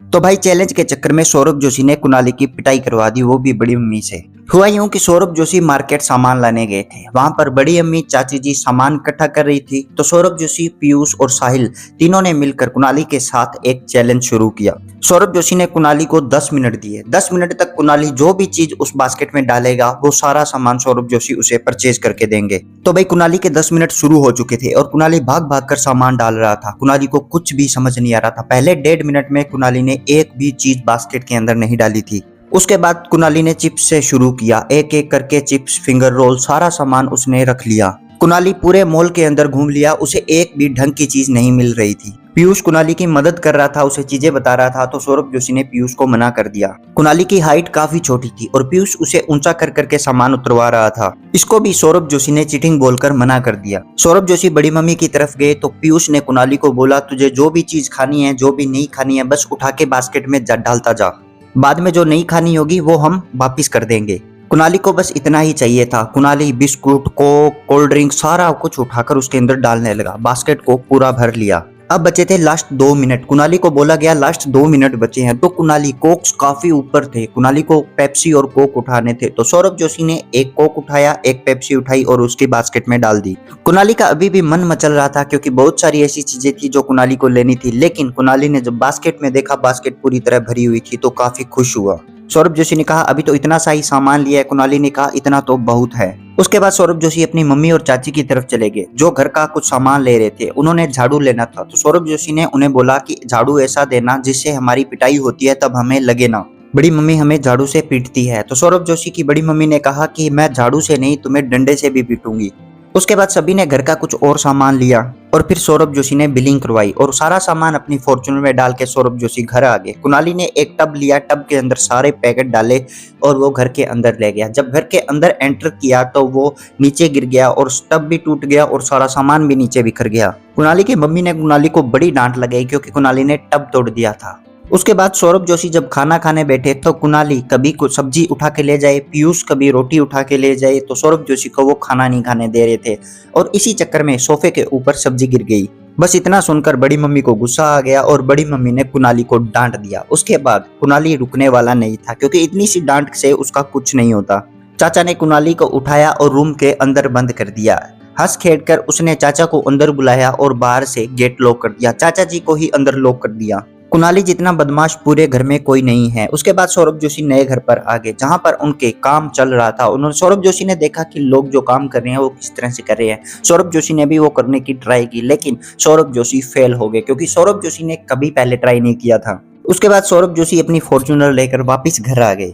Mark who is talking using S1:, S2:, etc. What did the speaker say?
S1: तो भाई चैलेंज के चक्कर में सौरभ जोशी ने कुणाली की पिटाई करवा दी, वो भी बड़ी अम्मी से। हुआ यूं कि सौरभ जोशी मार्केट सामान लाने गए थे। वहां पर बड़ी अम्मी चाची जी सामान इकट्ठा कर रही थी, तो सौरभ जोशी, पीयूष और साहिल तीनों ने मिलकर कुणाली के साथ एक चैलेंज शुरू किया। सौरभ जोशी ने कुणाली को 10 मिनट दिए। 10 मिनट तक कुणाली जो भी चीज उस बास्केट में डालेगा वो सारा सामान सौरभ जोशी उसे परचेज करके देंगे। तो भाई कुणाली के 10 मिनट शुरू हो चुके थे और कुणाली भाग भाग कर सामान डाल रहा था। कुणाली को कुछ भी समझ नहीं आ रहा था। पहले 1.5 मिनट में कुणाली ने एक भी चीज बास्केट के अंदर नहीं डाली थी। उसके बाद कुणाली ने चिप्स से शुरू किया। एक एक करके चिप्स, फिंगर रोल, सारा सामान उसने रख लिया। कुणाली पूरे मॉल के अंदर घूम लिया, उसे एक भी ढंग की चीज नहीं मिल रही थी। पीयूष कुणाली की मदद कर रहा था, उसे चीजें बता रहा था, तो सौरभ जोशी ने पीयूष को मना कर दिया। कुणाली की हाइट काफी छोटी थी और पीयूष उसे ऊंचा कर करके सामान उतरवा रहा था। इसको भी सौरभ जोशी ने चीटिंग बोलकर मना कर दिया। सौरभ जोशी बड़ी मम्मी की तरफ गए तो पीयूष ने कुणाली को बोला, तुझे जो भी चीज खानी है, जो भी नहीं खानी है, बस उठा के बास्केट में डालता जा। बाद में जो नहीं खानी होगी वो हम वापिस कर देंगे। कुणाली को बस इतना ही चाहिए था। कुणाली बिस्कुट, कोक, कोल्ड ड्रिंक सारा कुछ उठाकर उसके अंदर डालने लगा। बास्केट को पूरा भर लिया। अब बचे थे लास्ट 2 मिनट। कुणाली को बोला गया लास्ट 2 मिनट बचे हैं, तो कुणाली कोक्स काफी ऊपर थे। कुणाली को पेप्सी और कोक उठाने थे, तो सौरभ जोशी ने एक कोक उठाया, एक पेप्सी उठाई और उसकी बास्केट में डाल दी। कुणाली का अभी भी मन मचल रहा था क्योंकि बहुत सारी ऐसी चीजें थी जो कुणाली को लेनी थी, लेकिन कुणाली ने जब बास्केट में देखा बास्केट पूरी तरह भरी हुई थी तो काफी खुश हुआ। सौरभ जोशी ने कहा अभी तो इतना सा ही सामान लिया है। कुणाली ने कहा इतना तो बहुत है। उसके बाद सौरभ जोशी अपनी मम्मी और चाची की तरफ चले गए जो घर का कुछ सामान ले रहे थे। उन्होंने झाड़ू लेना था, तो सौरभ जोशी ने उन्हें बोला कि झाड़ू ऐसा देना जिससे हमारी पिटाई होती है तब हमें लगे ना। बड़ी मम्मी हमें झाड़ू से पीटती है। तो सौरभ जोशी की बड़ी मम्मी ने कहा कि मैं झाड़ू से नहीं, तुम्हें डंडे से भी पीटूंगी। उसके बाद सभी ने घर का कुछ और सामान लिया और फिर सौरभ जोशी ने बिलिंग करवाई और सारा सामान अपनी फॉर्च्यूनर में डाल के सौरभ जोशी घर आ गए। कुणाली ने एक टब लिया, टब के अंदर सारे पैकेट डाले और वो घर के अंदर ले गया। जब घर के अंदर एंटर किया तो वो नीचे गिर गया और टब भी टूट गया और सारा सामान भी नीचे बिखर गया। कुणाली की मम्मी ने कुणाली को बड़ी डांट लगाई क्योंकि कुणाली ने टब तोड़ दिया था। उसके बाद सौरभ जोशी जब खाना खाने बैठे तो कुणाली कभी कुछ सब्जी उठा के ले जाए, पीयूष कभी रोटी उठा के ले जाए, तो सौरभ जोशी को वो खाना नहीं खाने दे रहे थे और इसी चक्कर में सोफे के ऊपर सब्जी गिर गई। बस इतना सुनकर बड़ी मम्मी को गुस्सा आ गया और बड़ी मम्मी ने कुणाली को डांट दिया। उसके बाद कुणाली रुकने वाला नहीं था क्योंकि इतनी सी डांट से उसका कुछ नहीं होता। चाचा ने कुणाली को उठाया और रूम के अंदर बंद कर दिया। हंस खेल कर उसने चाचा को अंदर बुलाया और बाहर से गेट लॉक कर दिया। चाचा जी को ही अंदर लॉक कर दिया। कुणाली जितना बदमाश पूरे घर में कोई नहीं है। उसके बाद सौरभ जोशी नए घर पर आ गए जहां पर उनके काम चल रहा था। उन्होंने सौरभ जोशी ने देखा कि लोग जो काम कर रहे हैं वो किस तरह से कर रहे हैं। सौरभ जोशी ने भी वो करने की ट्राई की, लेकिन सौरभ जोशी फेल हो गए क्योंकि सौरभ जोशी ने कभी पहले ट्राई नहीं किया था। उसके बाद सौरभ जोशी अपनी फॉर्च्यूनर लेकर वापस घर आ गए।